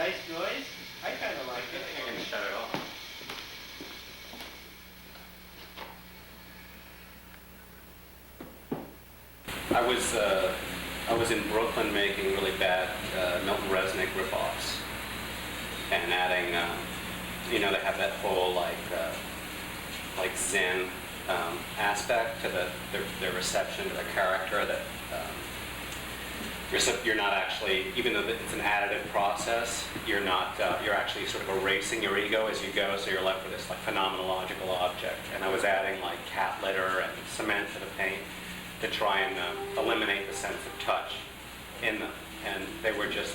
nice noise. I kind of like it. I'm going to shut it off. I was in Brooklyn making really bad Milton Resnick ripoffs, and adding, they have that whole like Zen aspect to their reception to the character that you're not actually, even though it's an additive process, you're actually sort of erasing your ego as you go, so you're left with this like phenomenological object. And I was adding like cat litter and cement to the paint to try and eliminate the sense of touch in them. And they were just,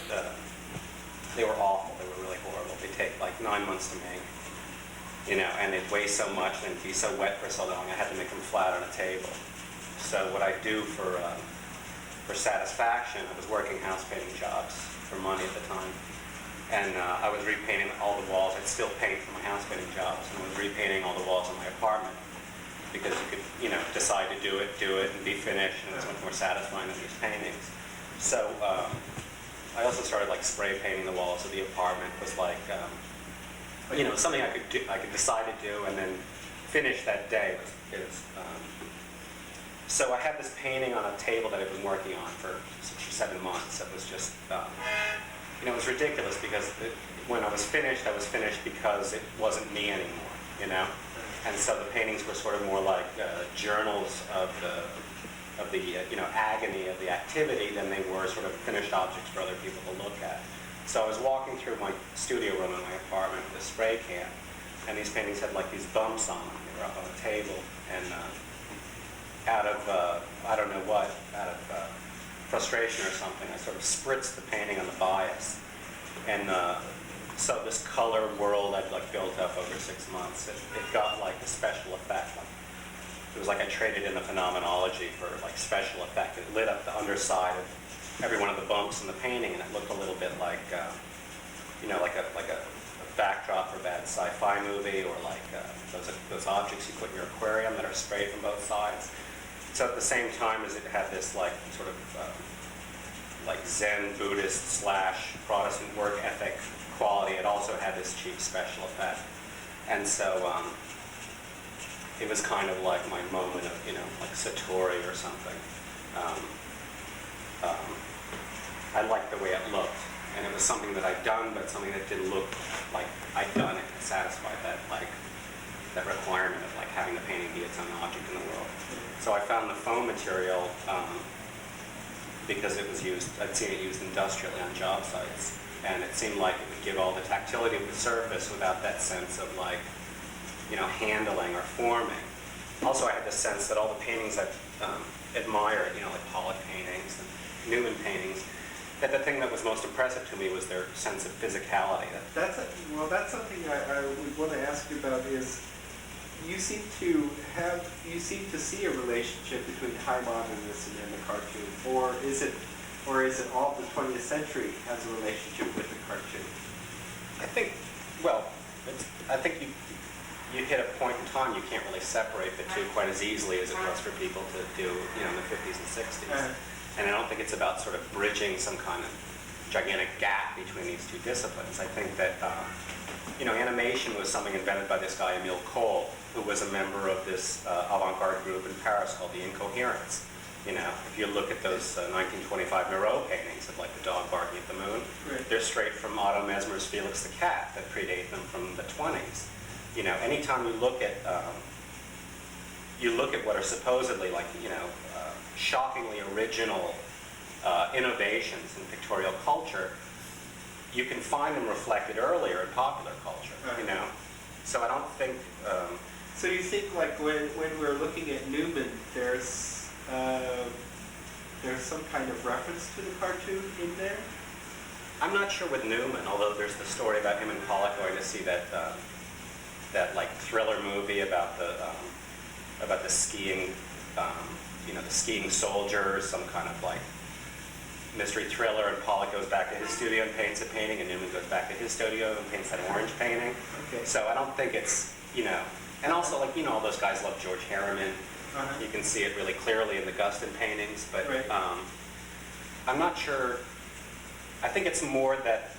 they were awful. They were really horrible. They take like 9 months to make, and they'd weigh so much and be so wet for so long, I had to make them flat on a table. So what I do for satisfaction, I was working house painting jobs for money at the time. And I was repainting all the walls. I'd still paint for my house painting jobs, and I was repainting all the walls in my apartment, because you could, decide to do it, and be finished, and it's much more satisfying than these paintings. So I also started like spray painting the walls of the apartment. It was like, something I could decide to do and then finish that day. So I had this painting on a table that I've been working on for 6 or 7 months. It was just, it was ridiculous, because when I was finished because it wasn't me anymore, And so the paintings were sort of more like journals of the agony of the activity than they were sort of finished objects for other people to look at. So I was walking through my studio room in my apartment with a spray can, and these paintings had like these bumps on them. They were up on a table, and out of frustration or something, I sort of spritzed the painting on the bias, and so this color world I'd like built up over 6 months, it got like a special effect. It was like I traded in the phenomenology for like special effect. It lit up the underside of every one of the bumps in the painting, and it looked a little bit like, like a backdrop for a bad sci-fi movie, or like those objects you put in your aquarium that are sprayed from both sides. So at the same time as it had this like sort of like Zen Buddhist / Protestant work ethic quality, it also had this cheap special effect. And so it was kind of like my moment of, like Satori or something. I liked the way it looked, and it was something that I'd done, but something that didn't look like I'd done it. It satisfied that requirement of like having the painting be its own object in the world. So I found the foam material because it was used. I'd seen it used industrially on job sites, and it seemed like it would give all the tactility of the surface without that sense of like, handling or forming. Also, I had the sense that all the paintings I admired, like Pollock paintings and Newman paintings, that the thing that was most impressive to me was their sense of physicality. That's something I would want to ask you about. Is you seem to see a relationship between high modernism and the cartoon, or is it all the 20th century has a relationship with the cartoon? I think you hit a point in time you can't really separate the two quite as easily as it was for people to do, in the 50s and 60s. And I don't think it's about sort of bridging some kind of gigantic gap between these two disciplines. I think that, animation was something invented by this guy, Emile Cole, who was a member of this avant-garde group in Paris called the Incoherents. If you look at those 1925 Miro paintings of like the dog barking at the moon, right, they're straight from Otto Mesmer's Felix the Cat that predate them from the 20s. Anytime you look at what are supposedly like, shockingly original innovations in pictorial culture, you can find them reflected earlier in popular culture, So I don't think... So you think like when we're looking at Newman, there's some kind of reference to the cartoon in there? I'm not sure with Newman, although there's the story about him and Pollock going to see that like thriller movie about the skiing, the skiing soldiers, some kind of like mystery thriller, and Pollock goes back to his studio and paints a painting, and Newman goes back to his studio and paints that orange painting. Okay. So I don't think it's, and also like, all those guys love George Harriman. Uh-huh. You can see it really clearly in the Gustin paintings, but right, I'm not sure. I think it's more that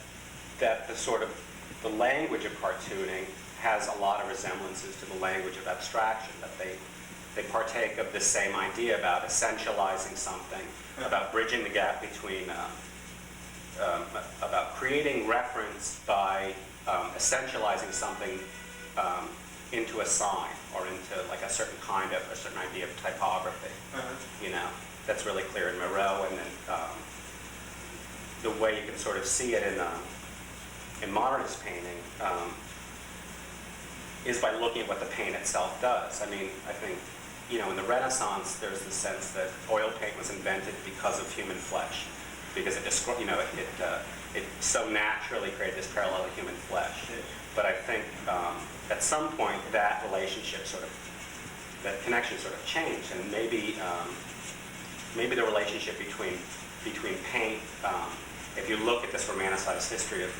that the language of cartooning has a lot of resemblances to the language of abstraction, that they partake of the same idea about essentializing something, about bridging the gap between, about creating reference by essentializing something into a sign or into like a certain idea of typography. You know, that's really clear in Moreau, and then the way you can sort of see it in modernist painting is by looking at what the paint itself does. I mean, I think, you know, in the Renaissance, there's the sense that oil paint was invented because of human flesh, because it so naturally created this parallel to human flesh. But I think at some point that connection sort of changed, and maybe the relationship between paint, if you look at this romanticized history of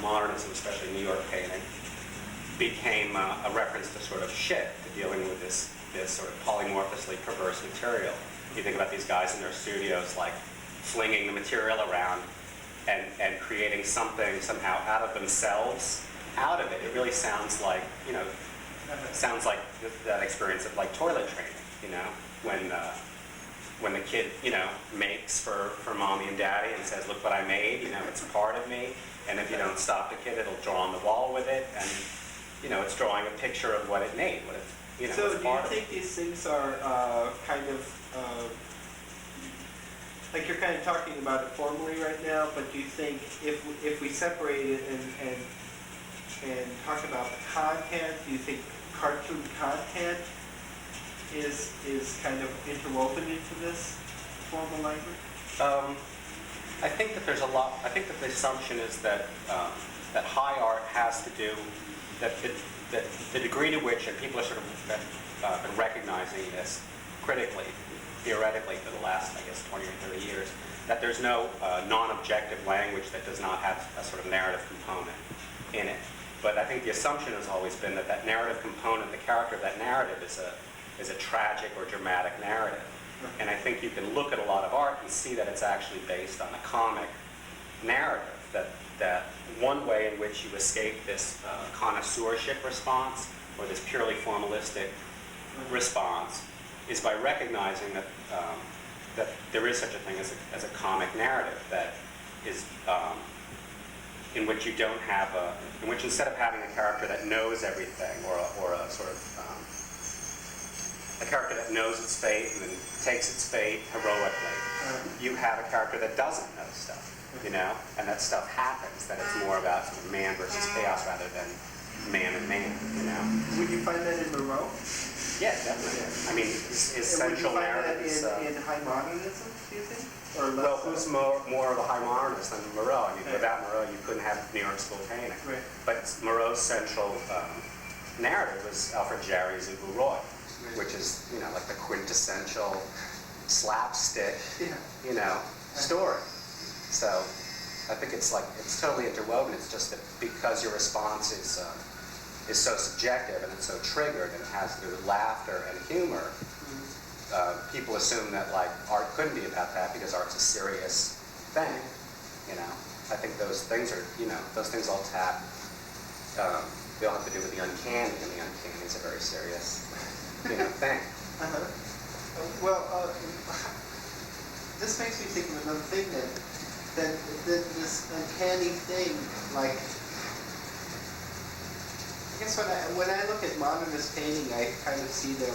modernism, especially New York painting, became a reference to sort of shit, to dealing with this sort of polymorphously perverse material. You think about these guys in their studios like flinging the material around and creating something somehow out of themselves, out of it. It really sounds like, you know, sounds like that experience of like toilet training, you know, when the kid, you know, makes for mommy and daddy and says, look what I made, you know, it's part of me, and if you don't stop the kid, it'll draw on the wall with it, and, you know, it's drawing a picture of what it made, what it, you know, so what's do you part of think it. these things are kind of, like you're kind of talking about it formally right now, but do you think if we separate it and talk about the content, do you think cartoon content is kind of interwoven into this formal language? I think that there's a lot. I think that the assumption is that that high art has to do that the degree to which, and people are sort of been recognizing this critically, theoretically, for the last, I guess, 20 or 30 years, that there's no non-objective language that does not have a sort of narrative component in it. But I think the assumption has always been that that narrative component, the character of that narrative, is a tragic or dramatic narrative. And I think you can look at a lot of art and see that it's actually based on a comic narrative, that one way in which you escape this connoisseurship response, or this purely formalistic response, is by recognizing that that there is such a thing as a comic narrative that is in which you don't have in which instead of having a character that knows everything, or a sort of a character that knows its fate and then takes its fate heroically, you have a character that doesn't know stuff, you know, and that stuff happens, that it's more about sort of man versus chaos rather than man and man, you know. Would you find that in Moreau? Yeah, definitely. I mean, his central narrative is... Would you find that in high modernism, do you think? Or less well, who's more of a high modernist than Moreau? I mean, right. Without Moreau, you couldn't have New York School painting. Right. But Moreau's central narrative was Alfred Jarry's Ubu Roy, which is, you know, like the quintessential slapstick, you know, story. So I think it's totally interwoven. It's just that because your response is so subjective and it's so triggered and it has to do with laughter and humor, people assume that like art couldn't be about that because art's a serious thing. You know, I think those things are, you know, those things all tap. They all have to do with the uncanny, and the uncanny is a very serious, you know, thing. Well, this makes me think of another thing that this uncanny thing, like, I guess when I look at modernist painting, I kind of see them,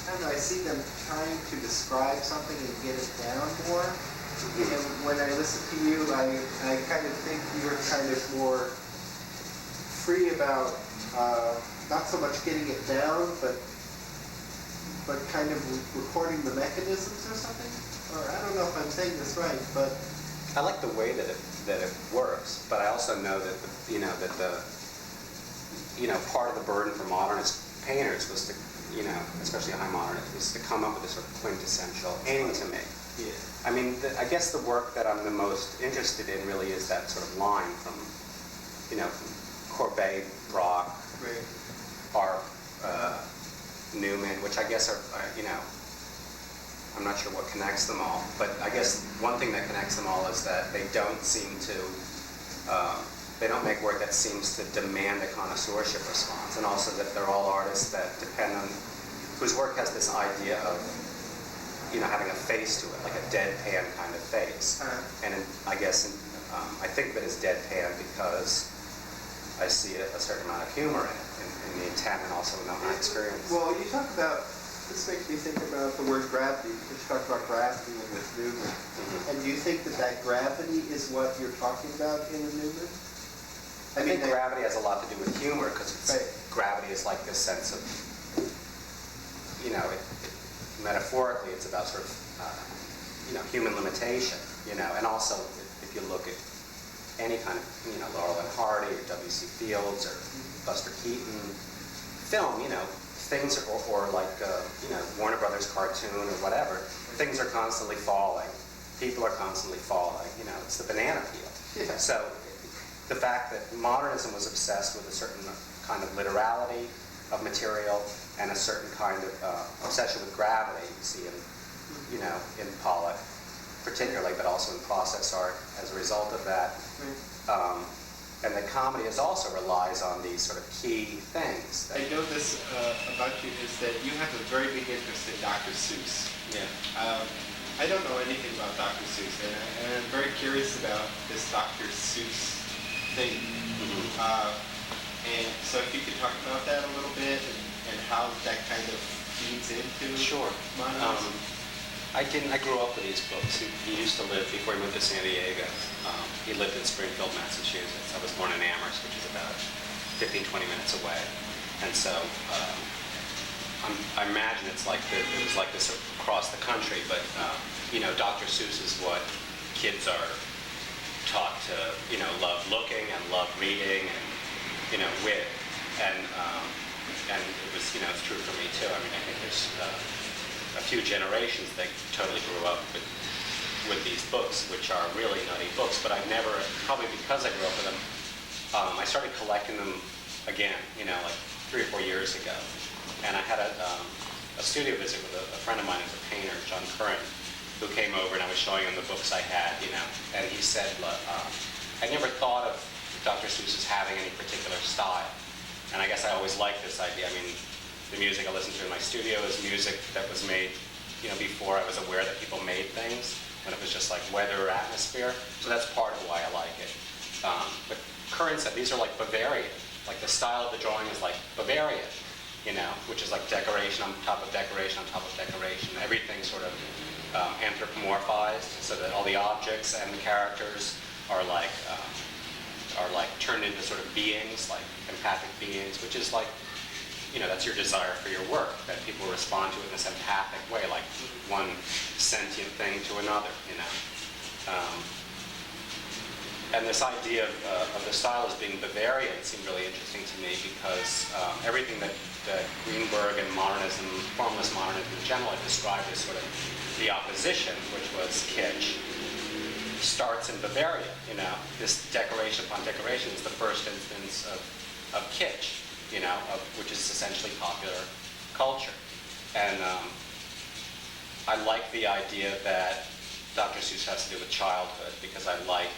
I don't know, I see them trying to describe something and get it down more. And when I listen to you, I kind of think you're kind of more free about not so much getting it down, but kind of recording the mechanisms or something. Or I don't know if I'm saying this right, but I like the way that it works, but I also know that part of the burden for modernist painters was to, you know, especially high modernists, was to come up with a sort of quintessential aim to make. yeah. I mean, I guess the work that I'm the most interested in really is that sort of line from, you know, from Courbet, Braque, Right. Arp, Newman, which I guess are, you know, I'm not sure what connects them all, but I guess one thing that connects them all is that they don't seem to, they don't make work that seems to demand a connoisseurship response, and also that they're all artists that depend on, whose work has this idea of, having a face to it, like a deadpan kind of face. And I guess, I think of it as deadpan because I see a certain amount of humor in it, in the intent and also in my experience. Well, you talk about, this makes me think about the word gravity, because you talk about gravity in this movement. Mm-hmm. And do you think that gravity is what you're talking about in the movement? I think gravity has a lot to do with humor, because gravity is like this sense of, metaphorically, it's about sort of, human limitation, and also if you look at any kind of, Laurel and Hardy or W.C. Fields or Buster Keaton film, things are, or like, Warner Brothers cartoon or whatever, things are constantly falling, people are constantly falling, it's the banana peel. Yeah. So the fact that modernism was obsessed with a certain kind of literality of material and a certain kind of obsession with gravity, you see in Pollock particularly, but also in process art as a result of that. And the comedy also relies on these sort of key things. I know this about you is that you have a very big interest in Dr. Seuss. Yeah. I don't know anything about Dr. Seuss, and I'm very curious about this Dr. Seuss thing. Mm-hmm. And so if you could talk about that a little bit and how that kind of feeds into modernism. I grew up with these books. He used to live, before he moved to San Diego, he lived in Springfield, Massachusetts. I was born in Amherst, which is about 15, 20 minutes away. And so I imagine it was like this across the country, but Dr. Seuss is what kids are taught to, love looking and love reading and, wit. And it was, it's true for me too. I mean, I think there's a few generations that totally grew up with these books, which are really nutty books, but I never, probably because I grew up with them, I started collecting them again, like 3 or 4 years ago. And I had a studio visit with a friend of mine who's a painter, John Curran, who came over and I was showing him the books I had, and he said, I never thought of Dr. Seuss as having any particular style. And I guess I always liked this idea. I mean, the music I listened to in my studio is music that was made, before I was aware that people made things, when it was just like weather or atmosphere. So that's part of why I like it. But Curran said these are like Bavarian. Like the style of the drawing is like Bavarian, which is like decoration on top of decoration on top of decoration. Everything sort of anthropomorphized, so that all the objects and the characters are like turned into sort of beings, like empathic beings, which is like, that's your desire for your work, that people respond to it in this empathic way, like one sentient thing to another, And this idea of the style as being Bavarian seemed really interesting to me because everything that Greenberg and modernism, formless modernism in general, had described as sort of the opposition, which was kitsch, starts in Bavaria, This decoration upon decoration is the first instance of kitsch, which is essentially popular culture. And I like the idea that Dr. Seuss has to do with childhood because I like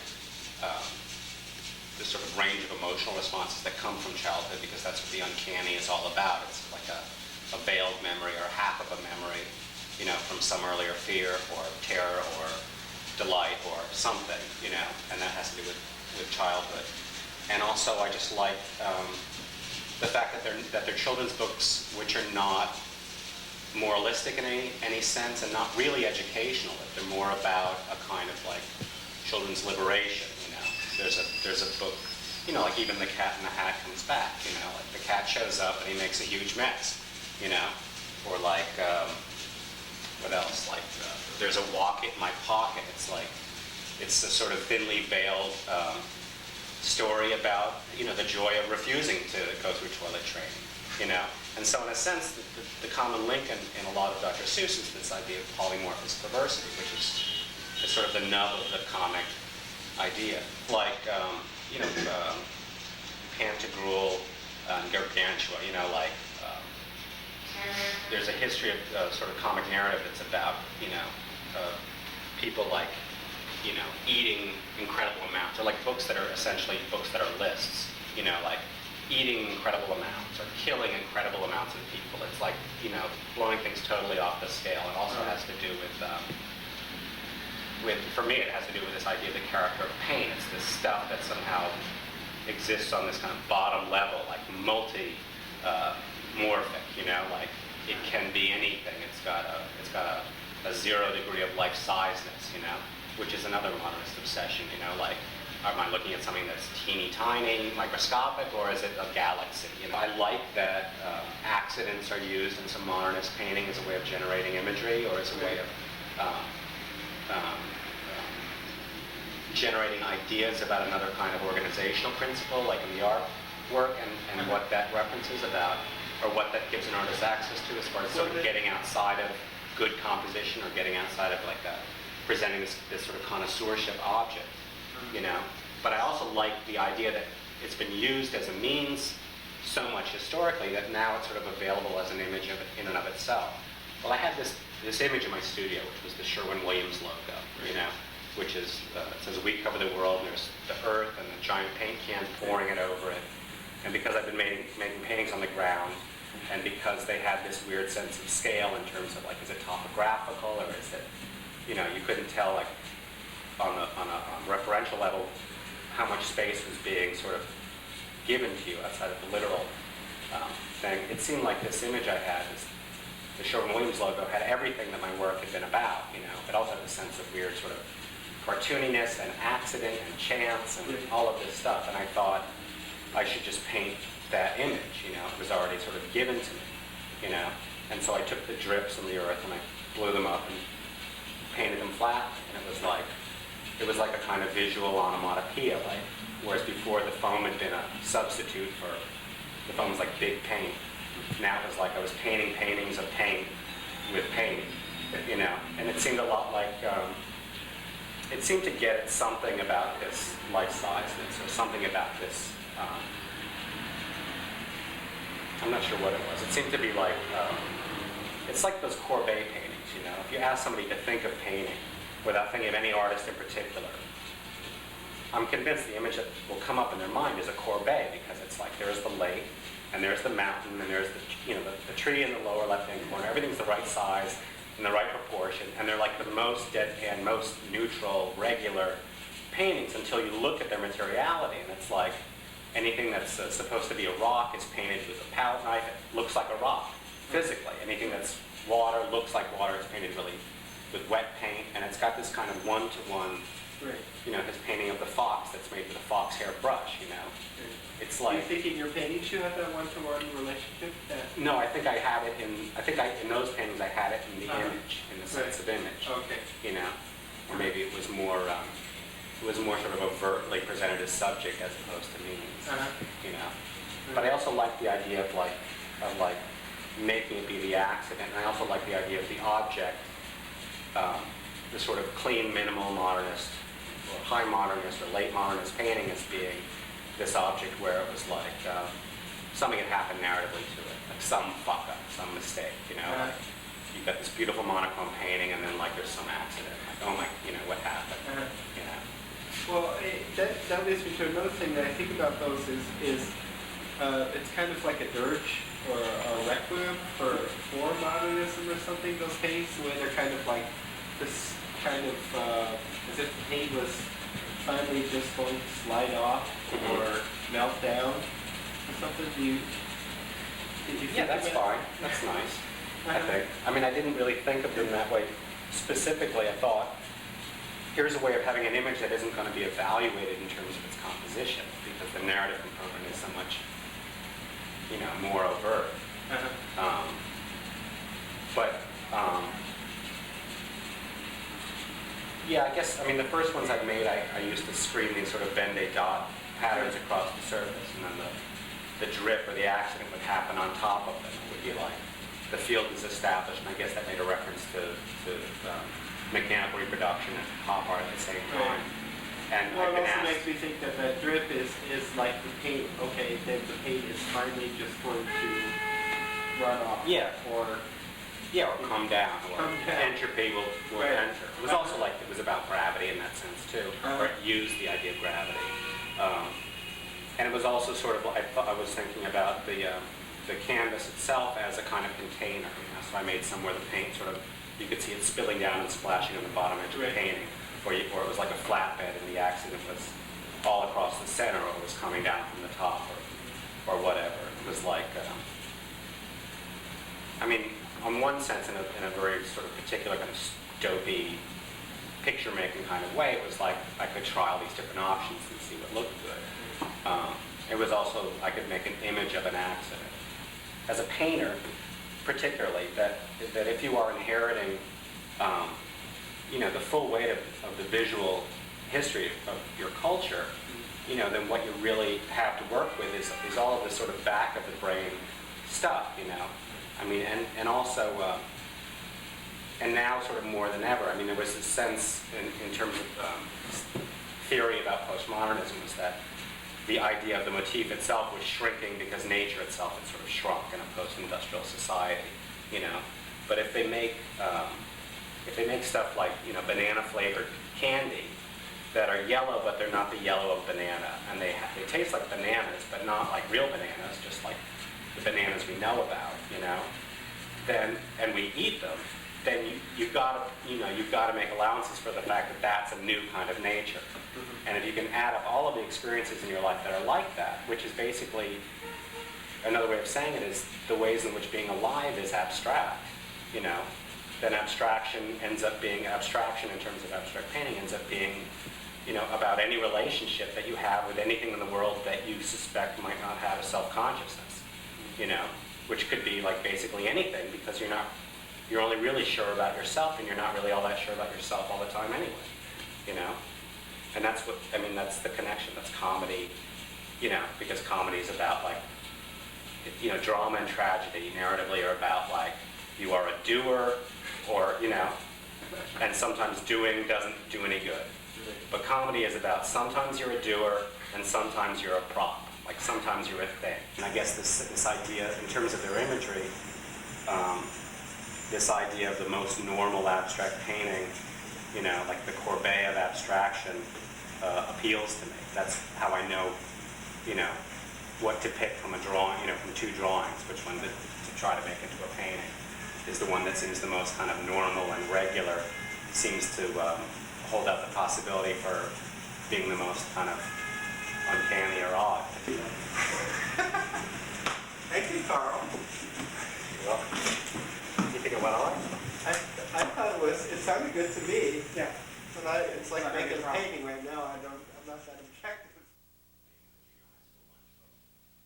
the sort of range of emotional responses that come from childhood because that's what the uncanny is all about. It's like a veiled memory or half of a memory, from some earlier fear or terror or delight or something, and that has to do with childhood. And also I just like the fact that they're children's books which are not moralistic in any sense and not really educational. That they're more about a kind of like children's liberation. There's a book, like even The Cat in the Hat comes back. Like the cat shows up and he makes a huge mess. Or like what else? Like there's a walk in my pocket. It's like it's a sort of thinly veiled story about the joy of refusing to go through toilet training, And so in a sense, the common link in a lot of Dr. Seuss is this idea of polymorphous perversity, which is sort of the nub of the comic idea. Like Pantagruel and Gargantua, like there's a history of sort of comic narrative that's about, people like, eating incredible amounts, or like books that are essentially books that are lists, like eating incredible amounts or killing incredible amounts of people. It's like, blowing things totally off the scale. It also has to do with, for me, it has to do with this idea of the character of pain. It's this stuff that somehow exists on this kind of bottom level, like multi-morphic, like it can be anything. It's got a 0 degree of life-sizeness, which is another modernist obsession, like, am I looking at something that's teeny tiny, microscopic, or is it a galaxy? I like that accidents are used in some modernist painting as a way of generating imagery, or as a way of generating ideas about another kind of organizational principle, like in the artwork, and what that references about, or what that gives an artist access to as far as sort of getting outside of good composition, or getting outside of like that, presenting this sort of connoisseurship object, But I also like the idea that it's been used as a means so much historically that now it's sort of available as an image in and of itself. Well, I had this image in my studio, which was the Sherwin-Williams logo, which is, it says, "We cover the world," and there's the earth and the giant paint can pouring it over it. And because I've been making paintings on the ground, and because they had this weird sense of scale in terms of, like, is it topographical, or is it, you couldn't tell, like, on a referential level, how much space was being sort of given to you outside of the literal thing. It seemed like this image I had, the Sherwin-Williams logo, had everything that my work had been about, It also had a sense of weird sort of cartooniness and accident and chance and all of this stuff, and I thought I should just paint that image, It was already sort of given to me, And so I took the drips from the earth and I blew them up and painted them flat, and it was like a kind of visual onomatopoeia, like, whereas before the foam had been a substitute for, the foam was like big paint. Now it was like I was painting paintings of paint with paint, and it seemed a lot like, it seemed to get at something about this life-sizeness, or something about this, I'm not sure what it was. It seemed to be like, it's like those Courbet paintings, If you ask somebody to think of painting without thinking of any artist in particular, I'm convinced the image that will come up in their mind is a Courbet, because it's like there's the lake, and there's the mountain, and there's the tree in the lower left-hand corner. Everything's the right size, in the right proportion, and they're like the most deadpan, most neutral, regular paintings until you look at their materiality, and it's like anything that's supposed to be a rock is painted with a palette knife. It looks like a rock, physically. Anything that's water looks like water. It's painted really with wet paint, and it's got this kind of one-to-one, his painting of the fox that's made with a fox hair brush, It's like... Do you think in your paintings you have that one-to-one relationship? No, I think I had it in those paintings I had it in the image, in the sense of image. Okay. Or maybe it was more sort of overtly presented as subject as opposed to meanings, But I also like the idea of making it be the accident, and I also like the idea of the object, the sort of clean, minimal modernist, or high modernist, or late modernist painting as being this object where it was like something had happened narratively to it, like some fuck up, some mistake, like you've got this beautiful monochrome painting, and then like there's some accident, like, oh my, what happened, Well, that leads me to another thing that I think about those is it's kind of like a dirge or a requiem for modernism or something, those paintings, the way they're kind of like this kind of, as if the paint was finally just going to slide off or melt down or something. Did you Yeah, that's fine. That's nice, I think. I mean, I didn't really think of them that way specifically. I thought, here's a way of having an image that isn't going to be evaluated in terms of its composition, because the narrative component is so much, more overt. Yeah, I guess, the first ones I've made, I used to screen these sort of Venn dot patterns across the surface, and then the drip or the accident would happen on top of them. It would be like, the field is established, and I guess that made a reference to mechanical reproduction and pop art at the same time. And well, I've been it also asked, makes me think that drip is like the paint. Okay, then the paint is finally just going to run off. Yeah. Or or come down, or Come down. entropy will Right. enter. It was also like, it was about gravity in that sense too, or it used the idea of gravity. And it was also sort of, I was thinking about the canvas itself as a kind of container. So I made somewhere the paint sort of, you could see it spilling down and splashing on the bottom edge of the painting, or it was like a flatbed and the accident was all across the center, or it was coming down from the top, or whatever. It was like, I mean, on one sense, in a very sort of particular kind of dopey picture-making kind of way, it was like I could try all these different options and see what looked good. It was also, I could make an image of an accident. As a painter, particularly, that if you are inheriting, the full weight of the visual history of your culture, then what you really have to work with is all of this sort of back of the brain stuff, I mean, and also, and now sort of more than ever, I mean, there was this sense in terms of theory about postmodernism was that the idea of the motif itself was shrinking because nature itself had sort of shrunk in a post-industrial society, But if they make stuff like, banana-flavored candy that are yellow, but they're not the yellow of banana, and they taste like bananas, but not like real bananas, just like the bananas we know about, then, and we eat them, then you've got to make allowances for the fact that that's a new kind of nature. And if you can add up all of the experiences in your life that are like that, which is basically, another way of saying it is the ways in which being alive is abstract, then abstraction ends up being, abstraction in terms of abstract painting ends up being, about any relationship that you have with anything in the world that you suspect might not have a self-consciousness, which could be like basically anything, because you're only really sure about yourself, and you're not really all that sure about yourself all the time anyway, And that's what, I mean, that's the connection, that's comedy, because comedy is about like, drama and tragedy narratively are about like, you are a doer, or, and sometimes doing doesn't do any good. But comedy is about sometimes you're a doer, and sometimes you're a prop. Like sometimes you're a thing. And I guess this idea, in terms of their imagery, this idea of the most normal abstract painting, like the Courbet of abstraction, appeals to me. That's how I know, what to pick from a drawing, from two drawings, which one to try to make into a painting, is the one that seems the most kind of normal and regular, seems to hold out the possibility for being the most kind of uncanny or odd. Thank you, Carl. You're welcome. You think it went all right? I thought it sounded good to me. Yeah. But it's like making a painting right now. I'm not that objective.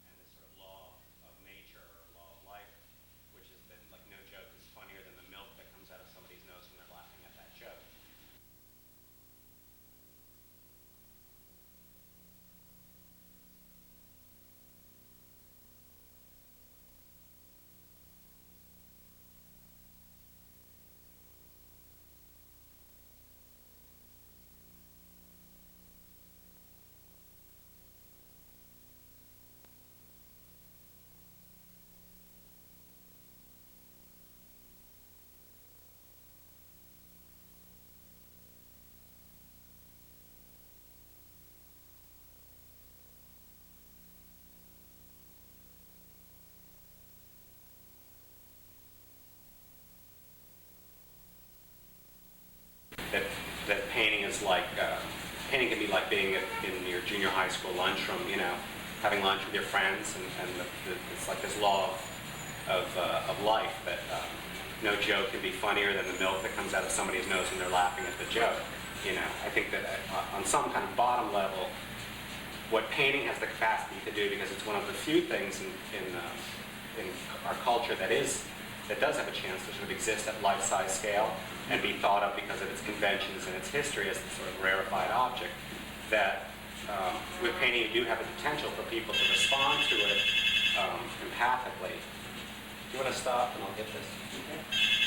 And this sort of law of nature or law of life, which is that like no joke is funnier than the milk that comes out of somebody's nose when they're laughing at that joke. That painting is like, painting can be like being in your junior high school lunchroom, having lunch with your friends, and it's like this law of life that no joke can be funnier than the milk that comes out of somebody's nose when they're laughing at the joke. I think that on some kind of bottom level, what painting has the capacity to do, because it's one of the few things in our culture that does have a chance to sort of exist at life-size scale and be thought of because of its conventions and its history as this sort of rarefied object, that with painting you do have the potential for people to respond to it empathically. Do you want to stop and I'll get this? Okay.